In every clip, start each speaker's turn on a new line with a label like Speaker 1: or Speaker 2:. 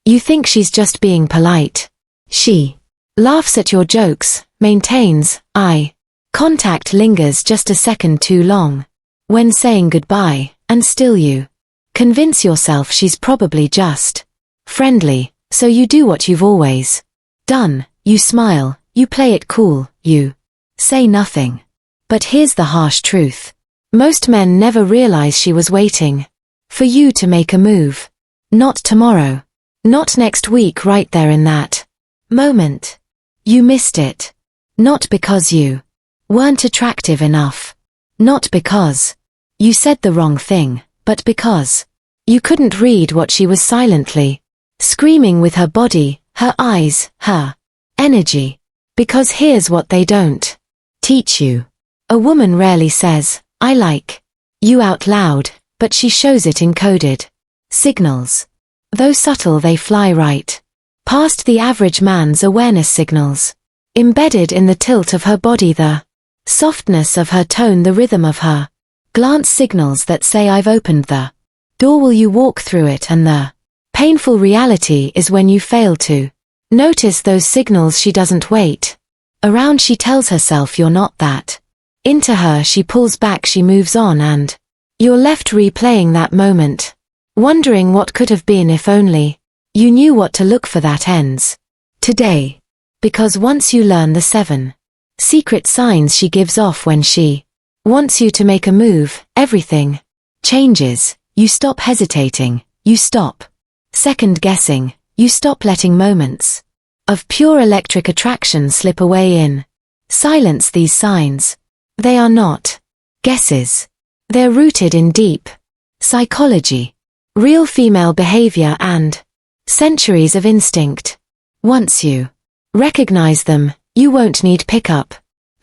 Speaker 1: You think she's just being polite. She laughs at your jokes, maintains eye contact, lingers just a second too long when saying goodbye, and still you convince yourself she's probably just friendly, so you do what you've always done. You smile, you play it cool, you say nothing. But here's the harsh truth. Most men never realize she was waiting for you to make a move. Not tomorrow. Not next week, right there in that moment. You missed it. Not because you weren't attractive enough. Not because you said the wrong thing, but because you couldn't read what she was silently screaming with her body, her eyes, her energy. Because here's what they don't teach you. A woman rarely says, "I like you" out loud, but she shows it in coded signals. Though subtle, they fly right past the average man's awareness signals. Embedded in the tilt of her body, the softness of her tone, the rhythm of her glance, signals that say, "I've opened the door, will you walk through it?" And the painful reality is when you fail to notice those signals, she doesn't wait around. She tells herself you're not that into her. She pulls back, she moves on, and you're left replaying that moment, wondering what could have been if only you knew what to look for. That ends today. Because once you learn the 7 secret signs she gives off when she wants you to make a move, everything changes. You stop hesitating, you stop second guessing, you stop letting moments of pure electric attraction slip away in silence. These signs, they are not guesses. They're rooted in deep psychology, real female behavior, and centuries of instinct. Once you recognize them, you won't need pickup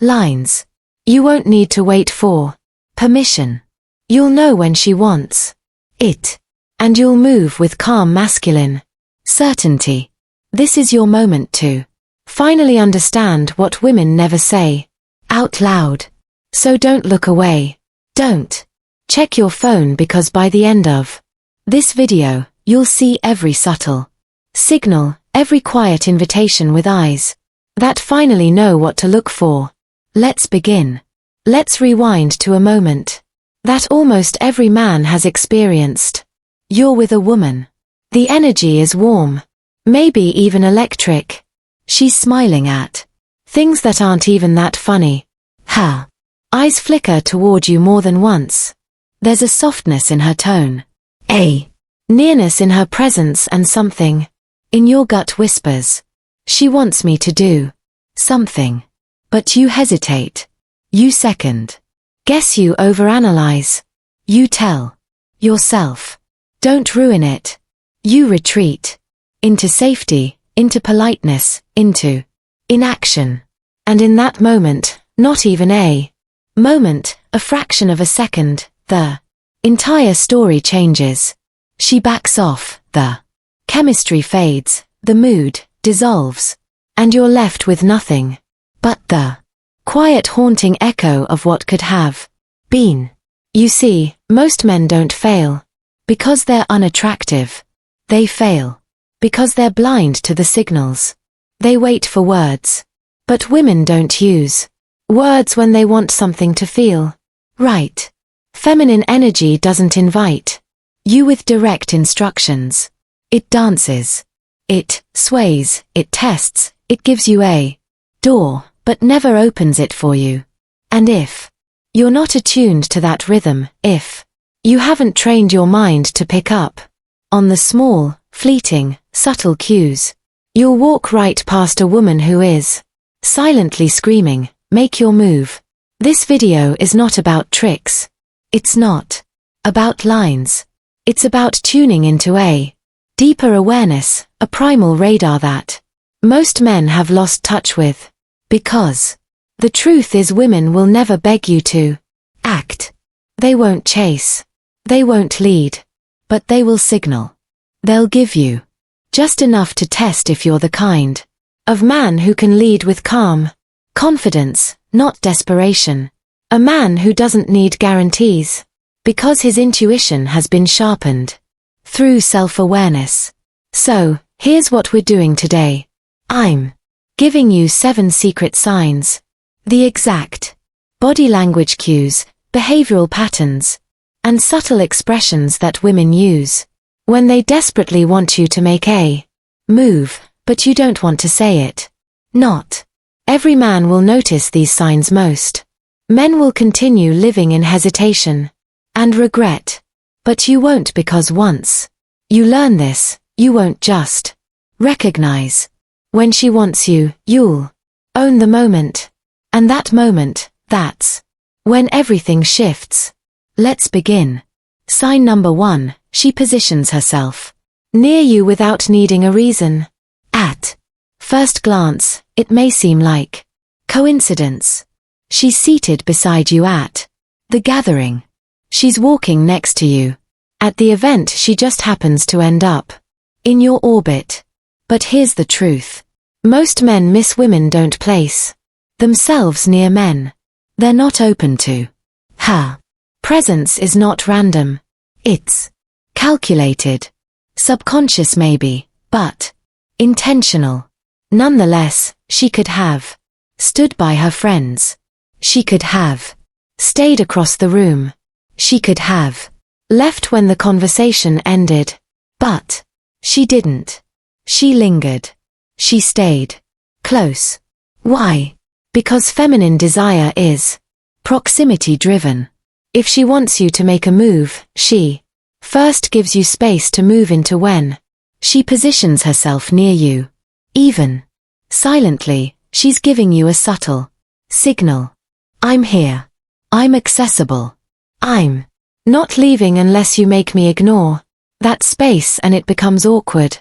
Speaker 1: lines. You won't need to wait for permission. You'll know when she wants it, and you'll move with calm masculine certainty. This is your moment to finally understand what women never say out loud. So don't look away. Don't check your phone, because by the end of this video, you'll see every subtle signal, every quiet invitation with eyes that finally know what to look for. Let's begin. Let's rewind to a moment that almost every man has experienced. You're with a woman. The energy is warm, maybe even electric. She's smiling at things that aren't even that funny. Her eyes flicker toward you more than once. There's a softness in her tone, a nearness in her presence, and something in your gut whispers, "She wants me to do something." But you hesitate. You second guess, you overanalyze. You tell yourself, "Don't ruin it." You retreat into safety, into politeness, into inaction. And in that moment, not even a moment, a fraction of a second, the entire story changes. She backs off, the chemistry fades, the mood dissolves, and you're left with nothing but the quiet, haunting echo of what could have been. You see, most men don't fail because they're unattractive. They fail because they're blind to the signals. They wait for words. But women don't use words when they want something to feel right. Feminine energy doesn't invite you with direct instructions. It dances. It sways. It tests. It gives you a door, but never opens it for you. And if you're not attuned to that rhythm, if you haven't trained your mind to pick up on the small, fleeting, subtle cues, you'll walk right past a woman who is silently screaming, "Make your move." This video is not about tricks. It's not about lines. It's about tuning into a deeper awareness, a primal radar that most men have lost touch with. Because the truth is, women will never beg you to act. They won't chase. They won't lead. But they will signal. They'll give you just enough to test if you're the kind of man who can lead with calm confidence, not desperation. A man who doesn't need guarantees because his intuition has been sharpened through self-awareness. So, Here's what we're doing today. I'm giving you 7 secret signs. The exact body language cues, behavioral patterns, and subtle expressions that women use when they desperately want you to make a move, but you don't want to say it. Not every man will notice these signs. Most men will continue living in hesitation and regret. But you won't, because once you learn this, you won't just recognize when she wants you, you'll own the moment. And that moment, that's when everything shifts. Let's begin. Sign number 1, she positions herself near you without needing a reason. At first glance, it may seem like coincidence. She's seated beside you at the gathering. She's walking next to you at the event. She just happens to end up in your orbit. But here's the truth. Most men miss women don't place themselves near men they're not open to. Her presence is not random. It's calculated. Subconscious maybe, but intentional. Nonetheless, she could have stood by her friends. She could have stayed across the room. She could have left when the conversation ended. But she didn't. She lingered. She stayed close. Why? Because feminine desire is proximity driven. If she wants you to make a move, she first gives you space to move into. When she positions herself near you, even silently, she's giving you a subtle signal. I'm here. I'm accessible. I'm not leaving unless you make me. Ignore that space and it becomes awkward.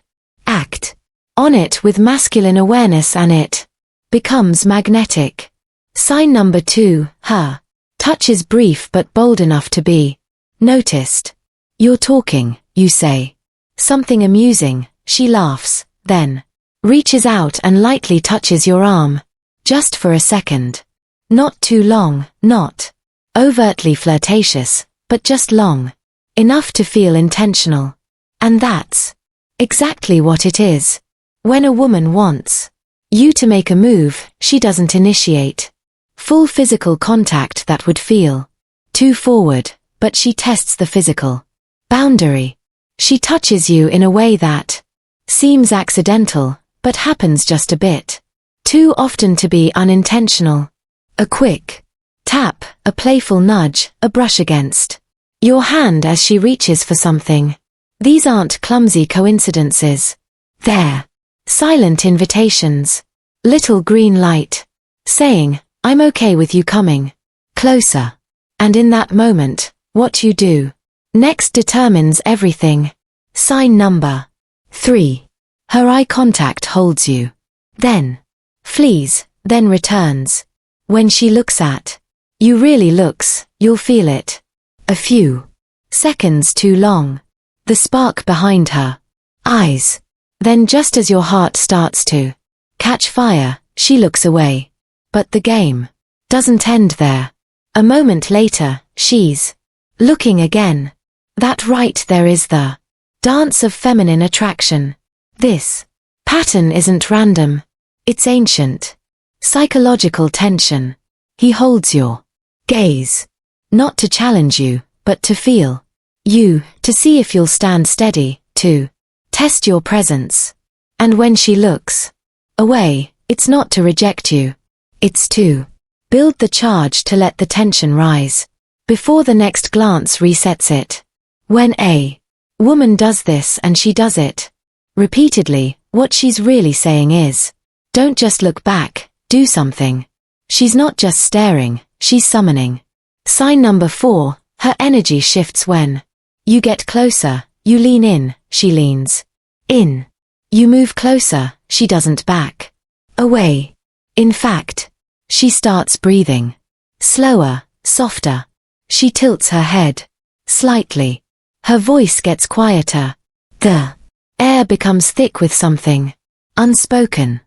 Speaker 1: Act on it with masculine awareness and it becomes magnetic. Sign number 2, her touch is brief but bold enough to be noticed. You're talking, you say something amusing, she laughs, then reaches out and lightly touches your arm. Just for a second. Not too long, not overtly flirtatious, but just long enough to feel intentional. And that's exactly what it is. When a woman wants you to make a move, she doesn't initiate full physical contact. That would feel too forward, but she tests the physical boundary. She touches you in a way that seems accidental, but happens just a bit too often to be unintentional. A quick tap, a playful nudge, a brush against your hand as she reaches for something. These aren't clumsy coincidences. They're silent invitations. Little green light saying, I'm okay with you coming closer. And in that moment, what you do next determines everything. Sign number 3. Her eye contact holds you. Then flees, then returns. When she looks at you, really looks, you'll feel it. A few seconds too long. The spark behind her eyes. Then just as your heart starts to catch fire, she looks away. But the game doesn't end there. A moment later, she's looking again. That right there is the dance of feminine attraction. This pattern isn't random. It's ancient. Psychological tension. He holds your gaze. Not to challenge you, but to feel you, to see if you'll stand steady, to test your presence. And when she looks away, it's not to reject you. It's to build the charge, to let the tension rise before the next glance resets it. When a woman does this, and she does it repeatedly, what she's really saying is, don't just look back, do something. She's not just staring, she's summoning. Sign number 4, her energy shifts when you get closer, you lean in, she leans in. You move closer, she doesn't back away. In fact, she starts breathing slower, softer. She tilts her head slightly. Her voice gets quieter. The air becomes thick with something unspoken.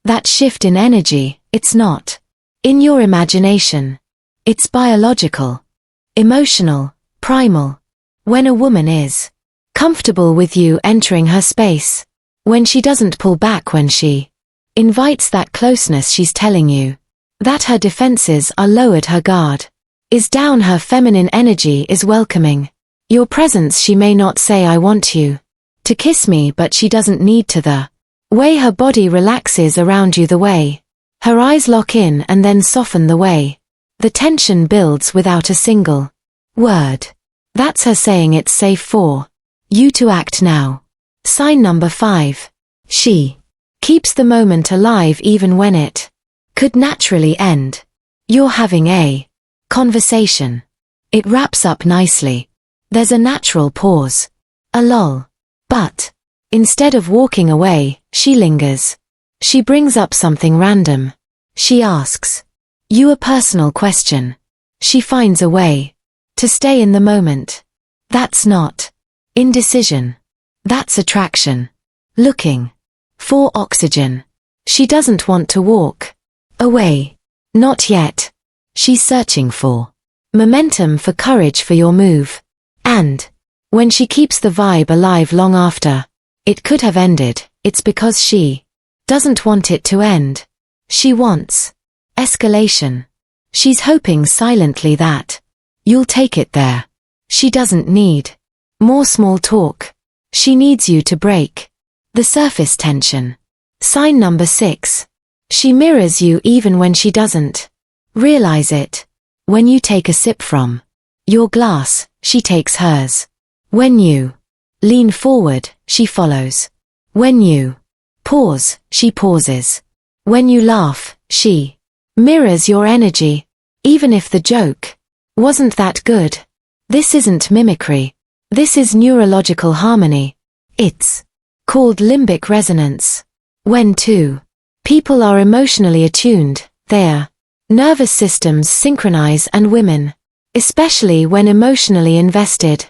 Speaker 1: That shift in energy, it's not in your imagination. It's biological, emotional, primal. When a woman is comfortable with you entering her space, When she doesn't pull back, when she invites that closeness, she's telling you that her defenses are lowered, her guard is down, her feminine energy is welcoming your presence. She may not say, "I want you to kiss me," but she doesn't need to. The way her body relaxes around you, the way her eyes lock in and then soften, the way the tension builds without a single word. That's her saying it's safe for you to act now. Sign number 5. She keeps the moment alive even when it could naturally end. You're having a conversation. It wraps up nicely. There's a natural pause, a lull. But instead of walking away, she lingers. She brings up something random. She asks you a personal question. She finds a way to stay in the moment. That's not indecision. That's attraction. Looking for oxygen. She doesn't want to walk away. Not yet. She's searching for momentum, for courage, for your move. And when she keeps the vibe alive long after it could have ended, it's because she doesn't want it to end. She wants escalation. She's hoping silently that you'll take it there. She doesn't need more small talk. She needs you to break the surface tension. Sign number 6. She mirrors you even when she doesn't realize it. When you take a sip from your glass, she takes hers. When you lean forward, she follows. When you pause, she pauses. When you laugh, she mirrors your energy. Even if the joke wasn't that good. This isn't mimicry. This is neurological harmony. It's called limbic resonance. When two people are emotionally attuned, their nervous systems synchronize, and women, especially when emotionally invested,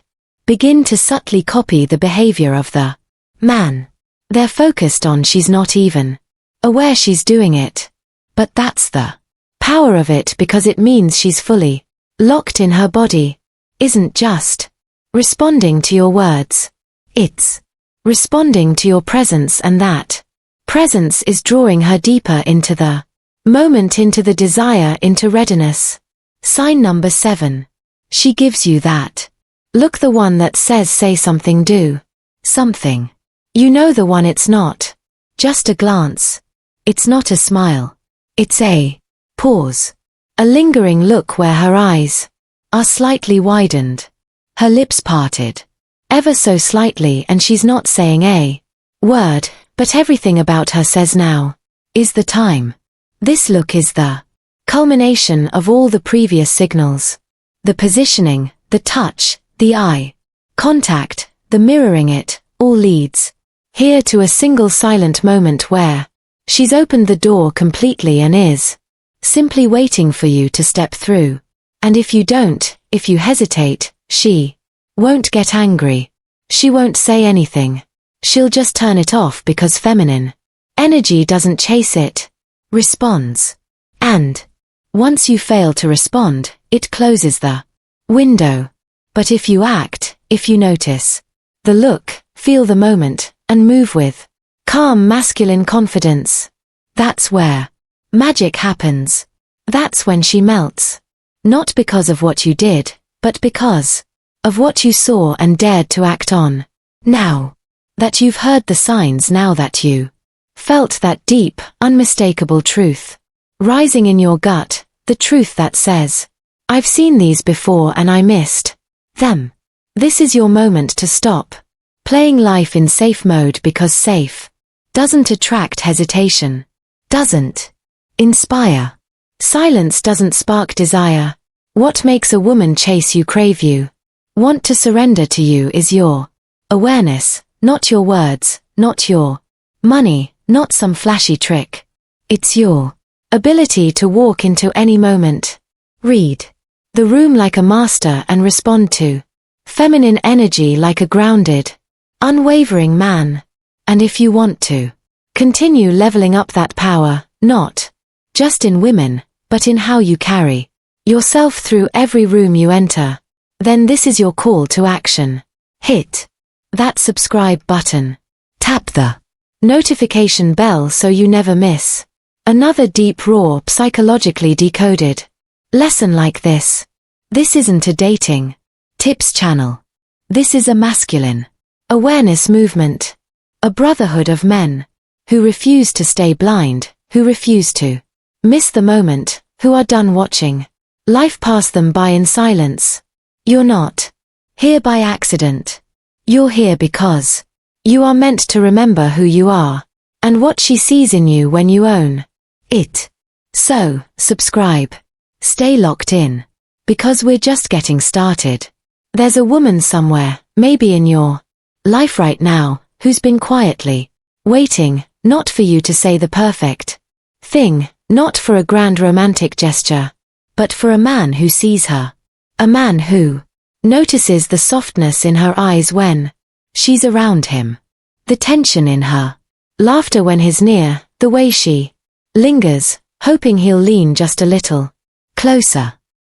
Speaker 1: begin to subtly copy the behavior of the man they're focused on. She's not even aware she's doing it. But that's the power of it, because it means she's fully locked in. Her body isn't just responding to your words. It's responding to your presence, and that presence is drawing her deeper into the moment, into the desire, into readiness. Sign number 7. She gives you that look, the one that says say something, do something. You know, the one. It's not just a glance. It's not a smile. It's a pause. A lingering look where her eyes are slightly widened. Her lips parted ever so slightly, and she's not saying a word, but everything about her says now is the time. This look is the culmination of all the previous signals. The positioning, the touch, the eye contact, the mirroring, it all leads here to a single silent moment where she's opened the door completely and is simply waiting for you to step through. And if you don't, if you hesitate, she won't get angry. She won't say anything. She'll just turn it off, because feminine energy doesn't chase, it responds. And once you fail to respond, it closes the window. But if you act, if you notice the look, feel the moment, and move with calm masculine confidence, that's where magic happens. That's when she melts. Not because of what you did, but because of what you saw and dared to act on. Now that you've heard the signs, now that you felt that deep, unmistakable truth rising in your gut, the truth that says, I've seen these before and I missed them. This is your moment to stop playing life in safe mode, because safe doesn't attract hesitation, doesn't inspire. Silence doesn't spark desire. What makes a woman chase you, crave you, want to surrender to you is your awareness, not your words, not your money, not some flashy trick. It's your ability to walk into any moment, read the room like a master, and respond to feminine energy like a grounded, unwavering man. And if you want to continue leveling up that power, not just in women, but in how you carry yourself through every room you enter, then this is your call to action. Hit that subscribe button. Tap the Notification bell so you never miss another deep raw psychologically decoded lesson like this. This isn't a dating tips channel. This is a masculine awareness movement. A brotherhood of men who refuse to stay blind, who refuse to miss the moment, who are done watching life pass them by in silence. You're not here by accident. You're here because you are meant to remember who you are and what she sees in you when you own it. So, subscribe. Stay locked in. Because we're just getting started. There's a woman somewhere, maybe in your life right now, who's been quietly waiting, not for you to say the perfect thing, not for a grand romantic gesture, but for a man who sees her. A man who notices the softness in her eyes when she's around him, the tension in her laughter when he's near, the way she lingers, hoping he'll lean just a little closer.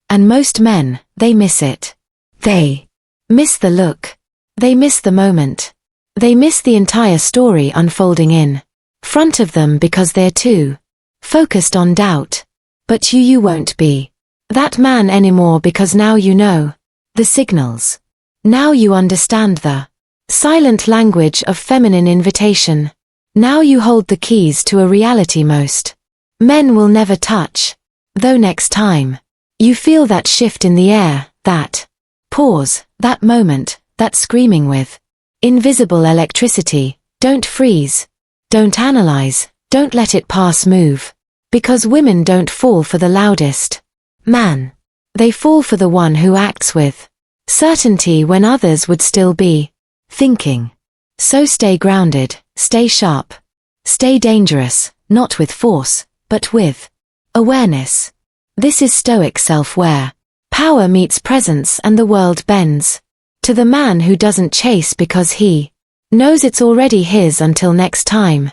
Speaker 1: And most men, they miss it. They miss the look. They miss the moment. They miss the entire story unfolding in front of them because they're too focused on doubt. But you won't be that man anymore because now you know the signals. Now you understand the silent language of feminine invitation. Now you hold the keys to a reality most men will never touch. Though next time you feel that shift in the air, that pause, that moment, that screaming with invisible electricity, don't freeze. Don't analyze, don't let it pass move. Because women don't fall for the loudest man. They fall for the one who acts with certainty when others would still be thinking. So stay grounded, stay sharp, stay dangerous, not with force, but with awareness. This is stoic self-aware. Power meets presence and the world bends to the man who doesn't chase because he knows it's already his. Until next time.